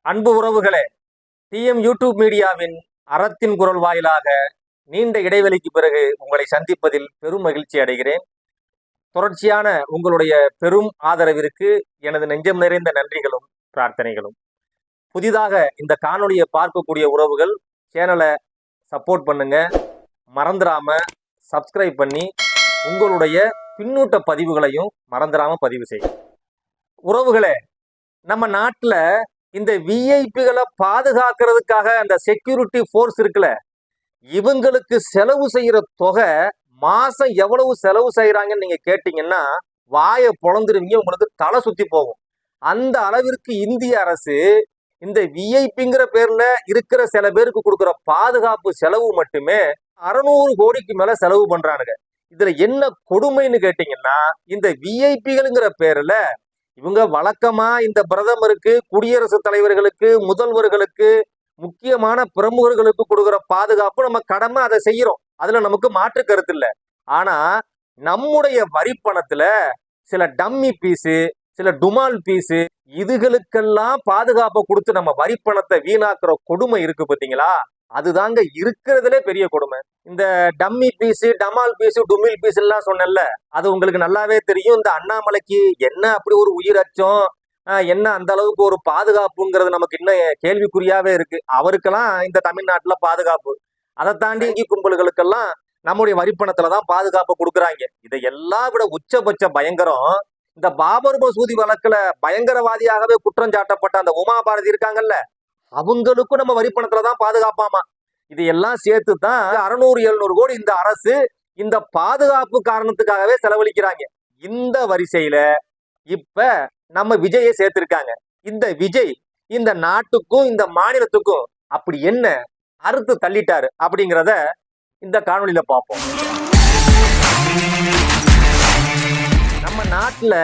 அன்பு உறவுகளே, DM YouTube மீடியாவின் அறத்தின் குரல் வாயிலாக நீண்ட இடைவெளிக்கு பிறகு உங்களை சந்திப்பதில் பெரும் மகிழ்ச்சி அடைகிறேன். தொடர்ச்சியான உங்களுடைய பெரும் ஆதரவிற்கு எனது நெஞ்சம் நிறைந்த நன்றிகளும் பிரார்த்தனைகளும். புதிதாக இந்த காணொலியை பார்க்கக்கூடிய உறவுகள் சேனலை சப்போர்ட் பண்ணுங்க, மறந்துடாம சப்ஸ்கிரைப் பண்ணி உங்களுடைய பின்னூட்ட பதிவுகளையும் மறந்துடாம பதிவு செய்யும். உறவுகளே, நம்ம நாட்டில் இந்த விஐபிகளை பாதுகாக்கிறதுக்காக அந்த செக்யூரிட்டி ஃபோர்ஸ் இருக்குல்ல, இவங்களுக்கு செலவு செய்யற தொகை மாசம் எவ்வளவு செலவு செய்யறாங்கன்னு நீங்க கேட்டீங்கன்னா வாயை பொழந்துருவீங்க, உங்களுக்கு தலை சுத்தி போகும். அந்த அளவிற்கு இந்திய அரசு இந்த விஐபிங்கிற பேர்ல இருக்கிற சில பேருக்கு கொடுக்குற பாதுகாப்பு செலவு மட்டுமே 600 கோடிக்கு மேல செலவு பண்றானுங்க. இதுல என்ன கொடுமைன்னு கேட்டீங்கன்னா, இந்த விஐபிகள்ங்கிற பேர்ல இவங்க வழக்கமா இந்த பிரதமருக்கு, குடியரசுத் தலைவர்களுக்கு, முதல்வர்களுக்கு, முக்கியமான பிரமுகர்களுக்கு கொடுக்குற பாதுகாப்பு நம்ம கடமை, அதை செய்யறோம். அதுல நமக்கு மாற்று கருத்து இல்லை. ஆனா நம்முடைய வரி பணத்துல சில டம்மி பீஸு, சில டுமால் பீஸு, இதுகளுக்கெல்லாம் பாதுகாப்பை கொடுத்து நம்ம வரி பணத்தை வீணாக்குற கொடுமை இருக்கு பாத்தீங்களா? அதுதாங்க இருக்கிறதுலே பெரிய கொடுமை. இந்த டம்மி பீஸு, டமால் பீஸு, டுமில் பீஸ் எல்லாம் சொன்னேன்ல, அது உங்களுக்கு நல்லாவே தெரியும். இந்த அண்ணாமலைக்கு என்ன அப்படி ஒரு உயிர் அச்சம், என்ன அந்த அளவுக்கு ஒரு பாதுகாப்புங்கிறது நமக்கு இன்னும் கேள்விக்குறியாவே இருக்கு. அவருக்கெல்லாம் இந்த தமிழ்நாட்டுல பாதுகாப்பு, அதை தாண்டி கும்பல்களுக்கெல்லாம் நம்முடைய வரிப்பணத்துலதான் பாதுகாப்பு கொடுக்குறாங்க. இதை எல்லாம் விட உச்சபட்ச பயங்கரம், இந்த பாபர் மசூதி வழக்குல பயங்கரவாதியாகவே குற்றம் சாட்டப்பட்ட அந்த உமா பாரதி இருக்காங்கல்ல, அவங்களுக்கும் நம்ம வரிப்பணத்துலதான் பாதுகாப்பாமா. இது எல்லாம் சேர்த்து தான் 600-700 கோடி இந்த அரசு இந்த பாதுகாப்பு காரணத்துக்காகவே செலவழிக்கிறாங்க. இந்த வரிசையில இப்ப நம்ம விஜயை சேர்த்திருக்காங்க. இந்த விஜய் இந்த நாட்டுக்கும் இந்த மாநிலத்துக்கும் அப்படி என்ன அறுத்து தள்ளிட்டாரு அப்படிங்கிறத இந்த காணொலியில பார்ப்போம். நம்ம நாட்டுல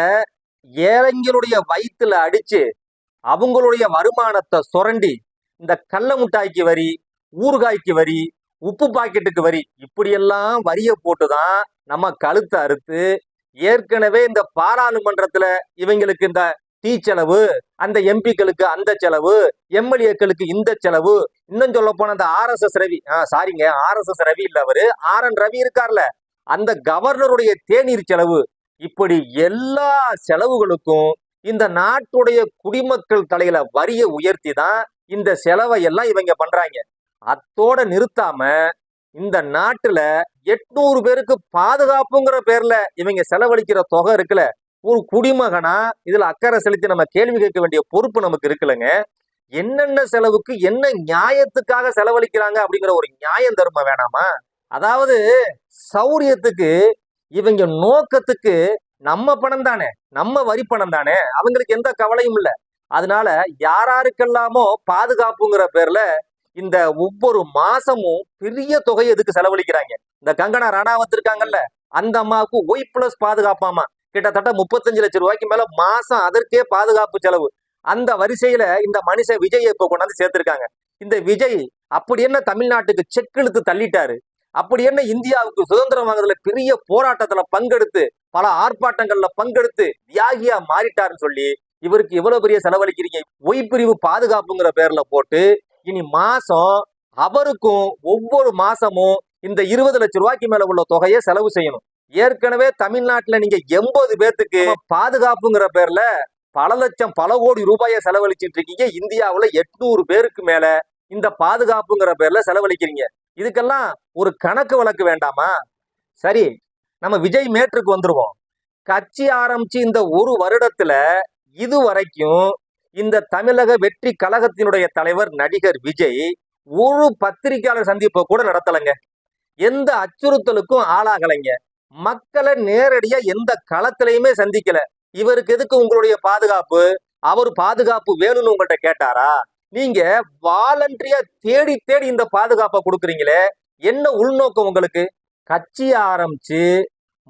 ஏழைங்களுடைய வயிற்றுல அடிச்சு அவங்களுடைய வருமானத்தை சுரண்டி இந்த கள்ள முட்டாய்க்கு வரி, ஊறுகாய்க்கு வரி, உப்பு பாக்கெட்டுக்கு வரி, இப்படியெல்லாம் வரியை போட்டுதான் நம்ம கழுத்தை அறுத்து, ஏற்கனவே இந்த பாராளுமன்றத்துல இவங்களுக்கு இந்த டீ செலவு, அந்த எம்பிக்களுக்கு அந்த செலவு, எம்எல்ஏக்களுக்கு இந்த செலவு, இன்னும் சொல்ல போன அந்த RSS ரவி, RSS ரவி இல்ல, அவரு RN ரவி இருக்கார்ல, அந்த கவர்னருடைய தேநீர் செலவு, இப்படி எல்லா செலவுகளுக்கும் இந்த நாட்டுடைய குடிமக்கள் தலையில வரியை உயர்த்தி தான் இந்த செலவை எல்லாம் இவங்க பண்றாங்க. அத்தோட நிறுத்தாம இந்த நாட்டுல 800 பேருக்கு பாதுகாப்புங்கிற பேர்ல இவங்க செலவழிக்கிற தொகை இருக்குல்ல, ஒரு குடிமகனா இதுல அக்கறை செலுத்தி நம்ம கேள்வி கேட்க வேண்டிய பொறுப்பு நமக்கு இருக்குல்லங்க. என்னென்ன செலவுக்கு என்ன நியாயத்துக்காக செலவழிக்கிறாங்க அப்படிங்கிற ஒரு நியாயம் தர்மம் வேணாமா? அதாவது சௌரியத்துக்கு இவங்க நோக்கத்துக்கு நம்ம பணம் தானே, நம்ம வரி பணம் தானே, அவங்களுக்கு எந்த கவலையும் இல்லை. அதனால யாராருக்கெல்லாமோ பாதுகாப்புங்கிற பேர்ல இந்த ஒவ்வொரு மாசமும் பெரிய தொகை எதுக்கு செலவழிக்கிறாங்க. இந்த கங்கனா ராணாவத் இருக்காங்கல்ல, அந்த அம்மாவுக்கு Y+ பாதுகாப்பாமா, கிட்டத்தட்ட 35 லட்சம் ரூபாய்க்கு மேல மாசம் அதற்கே பாதுகாப்பு செலவு. அந்த வரிசையில இந்த மனுஷன் விஜய் இப்ப கொண்டாந்து சேர்த்திருக்காங்க. இந்த விஜய் அப்படி என்ன தமிழ்நாட்டுக்கு செக் இழுத்து தள்ளிட்டாரு, அப்படி என்ன இந்தியாவுக்கு சுதந்திரம் வாங்குறதுல பெரிய போராட்டத்துல பங்கெடுத்து பல ஆர்ப்பாட்டங்கள்ல பங்கெடுத்து தியாகியா மாறிட்டாருன்னு சொல்லி இவருக்கு எவ்வளவு பெரிய செலவழிக்கிறீங்க. ஒய் பிரிவு பாதுகாப்புங்கிற பேர்ல போட்டு இனி மாசம் அவருக்கும் ஒவ்வொரு மாசமும் இந்த 20 லட்சம் ரூபாய்க்கு மேல உள்ள தொகையை செலவு செய்யணும். ஏற்கனவே தமிழ்நாட்டுல நீங்க 80 பேர்த்துக்கு பாதுகாப்புங்கிற பேர்ல பல லட்சம் பல கோடி ரூபாயை செலவழிச்சிட்டு இருக்கீங்க. இந்தியாவுல 800 பேருக்கு மேல இந்த பாதுகாப்புங்கிற பேர்ல செலவழிக்கிறீங்க. இதுக்கெல்லாம் ஒரு கணக்கு வழக்கு வேண்டாமா? சரி, நம்ம விஜய் மேட்ருக்கு வந்துருவோம். கட்சி ஆரம்பிச்சு இந்த ஒரு வருடத்துல இதுவரைக்கும் இந்த தமிழக வெற்றி கழகத்தினுடைய தலைவர் நடிகர் விஜய் ஒரு பத்திரிகையாளர் சந்திப்பை கூட நடத்தலைங்க. எந்த அச்சுறுத்தலுக்கும் ஆளாகலைங்க. மக்களை நேரடியா எந்த களத்திலையுமே சந்திக்கல. இவருக்கு எதுக்கு உங்களுடைய பாதுகாப்பு? அவர் பாதுகாப்பு வேணும்னு உங்கள்கிட்ட கேட்டாரா? நீங்க வாலண்டரியா தேடி தேடி இந்த பாதுகாப்பை கொடுக்குறீங்களே, என்ன உள்நோக்கம் உங்களுக்கு? கட்சி ஆரம்பிச்சு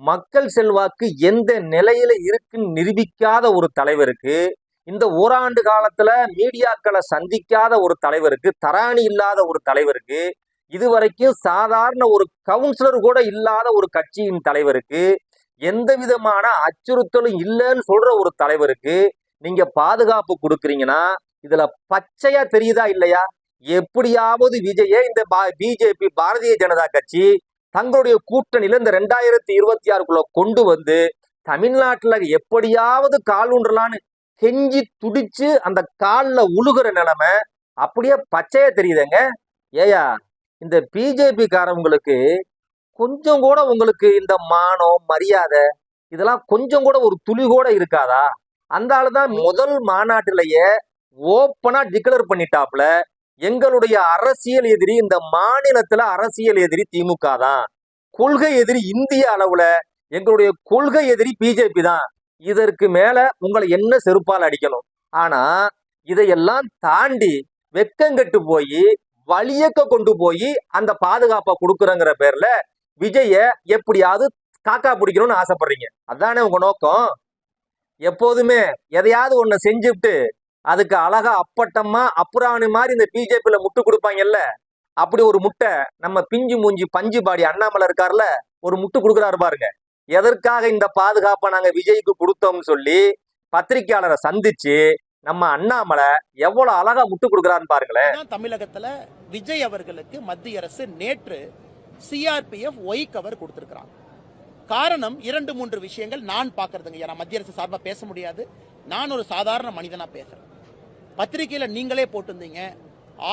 மக்கள் செல்வாக்கு எந்த நிலையில இருக்குன்னு நிரூபிக்காத ஒரு தலைவருக்கு, இந்த ஓராண்டு காலத்துல மீடியாக்களை சந்திக்காத ஒரு தலைவருக்கு, தராணி இல்லாத ஒரு தலைவருக்கு, இதுவரைக்கும் சாதாரண ஒரு கவுன்சிலர் கூட இல்லாத ஒரு கட்சியின் தலைவருக்கு, எந்த விதமான அச்சுறுத்தலும் இல்லைன்னு சொல்ற ஒரு தலைவருக்கு நீங்க பாதுகாப்பு கொடுக்குறீங்கன்னா இதுல பச்சையா தெரியுதா இல்லையா? எப்படியாவது விஜயை இந்த பிஜேபி பாரதிய ஜனதா கட்சி தங்களுடைய கூட்டணியில இந்த 2026க்குள்ள கொண்டு வந்து தமிழ்நாட்டுல எப்படியாவது கால் ஊன்றலான்னு கெஞ்சி துடிச்சு அந்த கால்ல உழுகுற நிலைமை அப்படியே பச்சையா தெரியுதுங்க. ஏயா, இந்த பிஜேபி காரவங்களுக்கு கொஞ்சம் கூட உங்களுக்கு இந்த மானம் மரியாதை இதெல்லாம் கொஞ்சம் கூட ஒரு துளி கூட இருக்காதா? அந்த ஆளுதான் முதல் மாநாட்டிலேயே ஓப்பனா டிக்ளேர் பண்ணிட்டாப்ல, எங்களுடைய அரசியல் எதிரி இந்த மாநிலத்துல அரசியல் எதிரி திமுக தான், கொள்கை எதிரி இந்திய அளவுல எங்களுடைய கொள்கை எதிரி பிஜேபி தான். இதற்கு மேல உங்களை என்ன செருப்பால் அடிக்கணும்? ஆனா இதையெல்லாம் தாண்டி வெக்கங்கெட்டு போய் வலியக்க கொண்டு போய் அந்த பாதுகாப்பை கொடுக்குறங்கிற பேர்ல விஜய எப்படியாவது காக்கா பிடிக்கணும்னு ஆசைப்படுறீங்க. அதானே உங்க நோக்கம். எப்போதுமே எதையாவது ஒண்ணு செஞ்சுட்டு அதுக்கு அழகா அப்பட்டமா அப்புறாணி மாதிரி இந்த பிஜேபியில முட்டு கொடுப்பாங்கல்ல, அப்படி ஒரு முட்டை நம்ம பிஞ்சு மூஞ்சி பஞ்சு பாடி அண்ணாமலை இருக்காருல, ஒரு முட்டு கொடுக்குறாரு பாருங்க. எதற்காக இந்த பாதுகாப்பை நாங்க விஜய்க்கு கொடுத்தோம்னு சொல்லி பத்திரிகையாளரை சந்திச்சு நம்ம அண்ணாமலை எவ்வளவு அழகா முட்டு கொடுக்குறான்னு பாருங்களேன். தமிழகத்துல விஜய் அவர்களுக்கு மத்திய அரசு நேற்று சிஆர்பிஎஃப் ஒய் கவர் கொடுத்திருக்கிறாங்க. காரணம் 2-3 விஷயங்கள் நான் பாக்குறதுங்க. நான் மத்திய அரசு சார்பா பேச முடியாது, நான் ஒரு சாதாரண மனிதனா பேசுறேன். பத்திரிகையில நீங்களே போட்டிருந்தீங்க,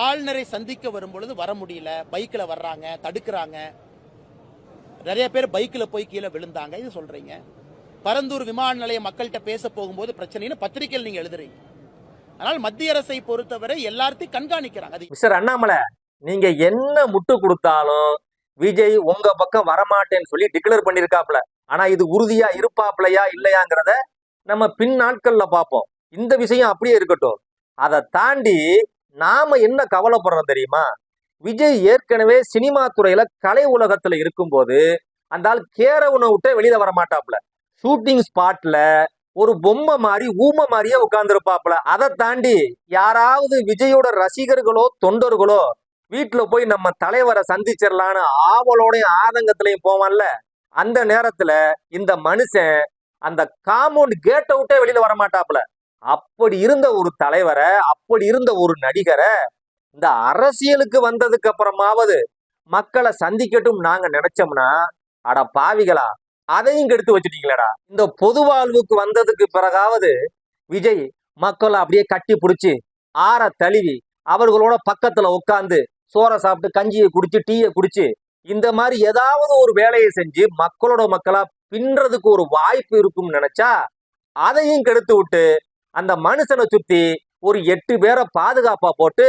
ஆளுநரை சந்திக்க வரும்பொழுது வர முடியல, பைக்ல வர்றாங்க, தடுக்கிறாங்க, நிறைய பேர் பைக்ல போய் கீழே விழுந்தாங்க, இது சொல்றீங்க. பரந்தூர் விமான நிலைய மக்கள்கிட்ட பேச போகும்போது பிரச்சனைன்னு பத்திரிகையில் நீங்க எழுதுறீங்க. ஆனால் மத்திய அரசை பொறுத்தவரை எல்லாத்தையும் கண்காணிக்கிறாங்க. மிஸ்டர் அண்ணாமலை, நீங்க என்ன முட்டு கொடுத்தாலும் விஜய் உங்க பக்கம் வரமாட்டேன்னு சொல்லி டிக்ளேர் பண்ணிருக்காப்ல. ஆனா இது உறுதியா இருப்பாப்லையா இல்லையாங்கிறத நம்ம பின் நாட்கள்ல பார்ப்போம். இந்த விஷயம் அப்படியே இருக்கட்டும். அதை தாண்டி நாம என்ன கவலைப்படுறோம் தெரியுமா? விஜய் ஏற்கனவே சினிமா துறையில கலை உலகத்துல இருக்கும்போது அந்த ஆள் கேர உணவு விட்டு வெளியில வர மாட்டாப்ல. ஷூட்டிங் ஸ்பாட்ல ஒரு பொம்மை மாதிரி ஊமை மாதிரியே உட்கார்ந்து இருப்பாப்ல. அதை தாண்டி யாராவது விஜயோட ரசிகர்களோ தொண்டர்களோ வீட்டுல போய் நம்ம தலைவரை சந்திச்சிடலான்னு ஆவலோடையும் ஆதங்கத்திலையும் போவான்ல, அந்த நேரத்துல இந்த மனுஷன் அந்த காம்பவுண்ட் கேட்டை விட்டே வெளியில வர மாட்டாப்ல. அப்படி இருந்த ஒரு தலைவரை, அப்படி இருந்த ஒரு நடிகரை இந்த அரசியலுக்கு வந்ததுக்கு அப்புறமாவது மக்களை சந்திக்கட்டும் நாங்க நினைச்சோம்னா, அட பாவிகளா, அதையும் கெடுத்து வச்சுட்டீங்களடா. இந்த பொது வாழ்வுக்கு வந்ததுக்கு பிறகாவது விஜய் மக்களை அப்படியே கட்டி பிடிச்சி ஆற தழுவி அவர்களோட பக்கத்துல உட்காந்து சோறை சாப்பிட்டு கஞ்சியை குடிச்சு டீயை குடிச்சு இந்த மாதிரி ஏதாவது ஒரு வேலையை செஞ்சு மக்களோட மக்களா பின்றதுக்கு ஒரு வாய்ப்பு இருக்கும்னு நினைச்சா அதையும் கெடுத்து விட்டு அந்த மனுஷனை சுத்தி ஒரு 8 பேரை பாதுகாப்பா போட்டு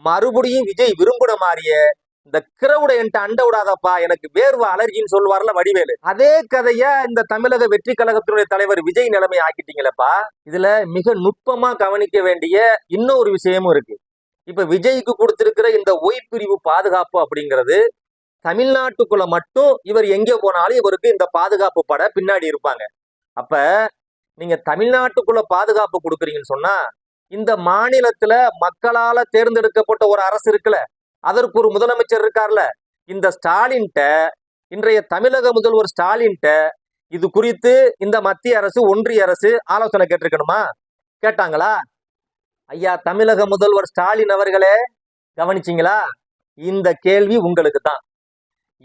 மறுபடியும் விஜய் விரும்பின மாதிரியே இந்த கிரவுட என்கிட்ட அண்ட விடாதப்பா எனக்கு வேர்வை அலர்ஜின்னு சொல்லுவார்ல வடிவேலு, அதே கதைய இந்த தமிழக வெற்றி கழகத்தினுடைய தலைவர் விஜய் நிலைமை ஆக்கிட்டீங்களப்பா. இதுல மிக நுட்பமா கவனிக்க வேண்டிய இன்னொரு விஷயமும் இருக்கு. இப்ப விஜய்க்கு கொடுத்திருக்கிற இந்த ஒய் பிரிவு பாதுகாப்பு அப்படிங்கிறது தமிழ்நாட்டுக்குள்ள மட்டும் இவர் எங்க போனாலும் இவருக்கு இந்த பாதுகாப்பு பட பின்னாடி இருப்பாங்க. அப்ப நீங்க தமிழ்நாட்டுக்குள்ள பாதுகாப்பு கொடுக்குறீங்கன்னு சொன்னா இந்த மாநிலத்துல மக்களால தேர்ந்தெடுக்கப்பட்ட ஒரு அரசு இருக்குல்ல, அதற்கு ஒரு முதலமைச்சர் இருக்கார்ல, இந்த ஸ்டாலின்ட்ட இன்றைய தமிழக முதல்வர் ஸ்டாலின்ட்ட இது குறித்து இந்த மத்திய அரசு ஒன்றிய அரசு ஆலோசனை கேட்டிருக்கணுமா? கேட்டாங்களா? ஐயா தமிழக முதல்வர் ஸ்டாலின் அவர்களே, கவனிச்சிங்களா? இந்த கேள்வி உங்களுக்கு தான்.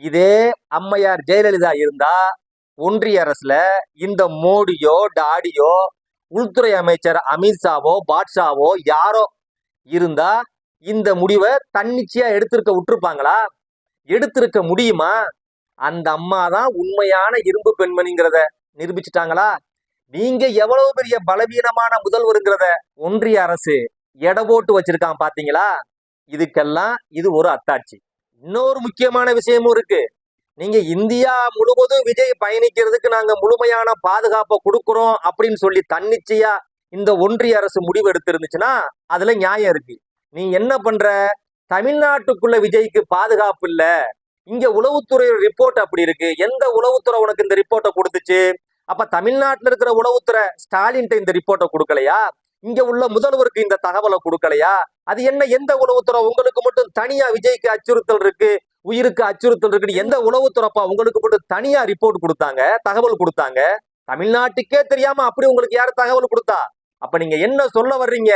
இதே அம்மையார் ஜெயலலிதா இருந்தா ஒன்றிய அரசுல இந்த மோடியோ டாடியோ உள்துறை அமைச்சர் அமித்ஷாவோ பாட்ஷாவோ யாரோ இருந்தா இந்த முடிவை தன்னிச்சையா எடுத்திருக்க விட்டுருப்பாங்களா? எடுத்திருக்க முடியுமா? அந்த அம்மா தான் உண்மையான இரும்பு பெண்மணிங்கிறத நிரூபிச்சுட்டாங்களா? நீங்க எவ்வளவு பெரிய பலவீனமான முதல்வருங்கிறத ஒன்றிய அரசு எடை போட்டு வச்சிருக்கான் பாத்தீங்களா? இதுக்கெல்லாம் இது ஒரு அத்தாட்சி. இன்னொரு முக்கியமான விஷயமும் இருக்கு. நீங்க இந்தியா முழுவதும் விஜய் பயணிக்கிறதுக்கு நாங்க முழுமையான பாதுகாப்பை கொடுக்குறோம் அப்படின்னு சொல்லி தன்னிச்சையா இந்த ஒன்றிய அரசு முடிவு எடுத்திருந்துச்சுன்னா அதுல நியாயம் இருக்கு. நீ என்ன பண்ற? தமிழ்நாட்டுக்குள்ள விஜய்க்கு பாதுகாப்பு இல்ல, இங்க உளவுத்துறை ரிப்போர்ட் அப்படி இருக்கு. எந்த உளவுத்துறை உனக்கு இந்த ரிப்போர்ட்டை கொடுத்துச்சு? அப்ப தமிழ்நாட்டுல இருக்கிற உளவுத்துறை ஸ்டாலின் இந்த ரிப்போர்ட்டை கொடுக்கலையா? இங்க உள்ள முதல்வருக்கு இந்த தகவலை கொடுக்கலையா? அது என்ன, எந்த உளவுத்துறை உங்களுக்கு மட்டும் தனியா விஜய்க்கு அச்சுறுத்தல் இருக்கு, உயிருக்கு அச்சுறுத்தல் இருக்குன்னு எந்த உளவுத்துறைப்பா உங்களுக்கு மட்டும் தனியா ரிப்போர்ட் கொடுத்தாங்க, தகவல் கொடுத்தாங்க? தமிழ்நாட்டுக்கே தெரியாம அப்படி உங்களுக்கு யாரு தகவல் கொடுத்தா? அப்ப நீங்க என்ன சொல்ல வர்றீங்க?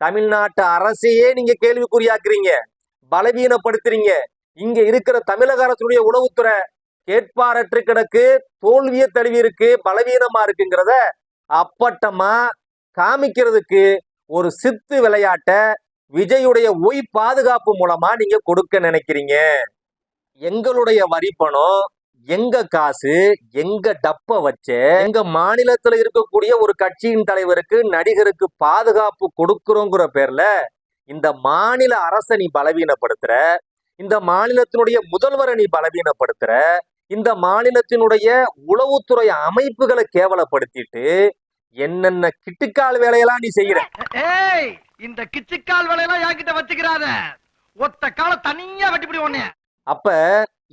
தமிழ்நாட்டு அரசையே நீங்க கேள்விக்குறியாக்குறீங்க, பலவீனப்படுத்துறீங்க. இங்க இருக்கிற தமிழக அரசுடைய உளவுத்துறை கேட்பாரற்று கிடக்கு, தோல்வியை தழுவி இருக்கு, பலவீனமா இருக்குங்கிறத அப்பட்டமா காமிக்கிறதுக்கு ஒரு சித்து விளையாட்ட விஜயுடைய ஒய் பாதுகாப்பு மூலமா நீங்க கொடுக்க நினைக்கிறீங்க. எங்களுடைய வரி பணம், எங்க காசு, எங்க டப்ப வச்ச எங்க மாநிலத்துல இருக்கக்கூடிய ஒரு கட்சியின் தலைவருக்கு, நடிகருக்கு பாதுகாப்பு கொடுக்கிறோங்கிற பேர்ல இந்த மாநில அரசை நீ பலவீனப்படுத்துற, இந்த மாநிலத்தினுடைய முதல்வரை நீ பலவீனப்படுத்துற, இந்த மாநிலத்தினுடைய உளவுத்துறை அமைப்புகளை கேவலப்படுத்திட்டு என்னென்ன கிட்டுக்கால் வேலையெல்லாம் நீ செய்யற. ஏய், இந்த கிச்சிக்கால் வேலையெல்லாம் என்கிட்ட வச்சுக்கிறாத. ஒத்த கால தனியா வெட்டிப்பிடி ஒண்ணே. அப்ப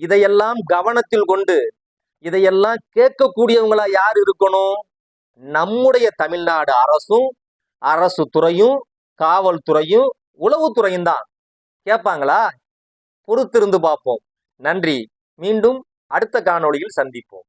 இதையெல்லாம் கவனத்தில் கொண்டு இதையெல்லாம் கேட்கக்கூடியவங்களா யார் இருக்கணும்? நம்முடைய தமிழ்நாடு அரசும், அரசு துறையும், காவல்துறையும், உளவுத்துறையும் தான். கேட்பாங்களா? பொறுத்திருந்து பார்ப்போம். நன்றி. மீண்டும் அடுத்த காணொளியில் சந்திப்போம்.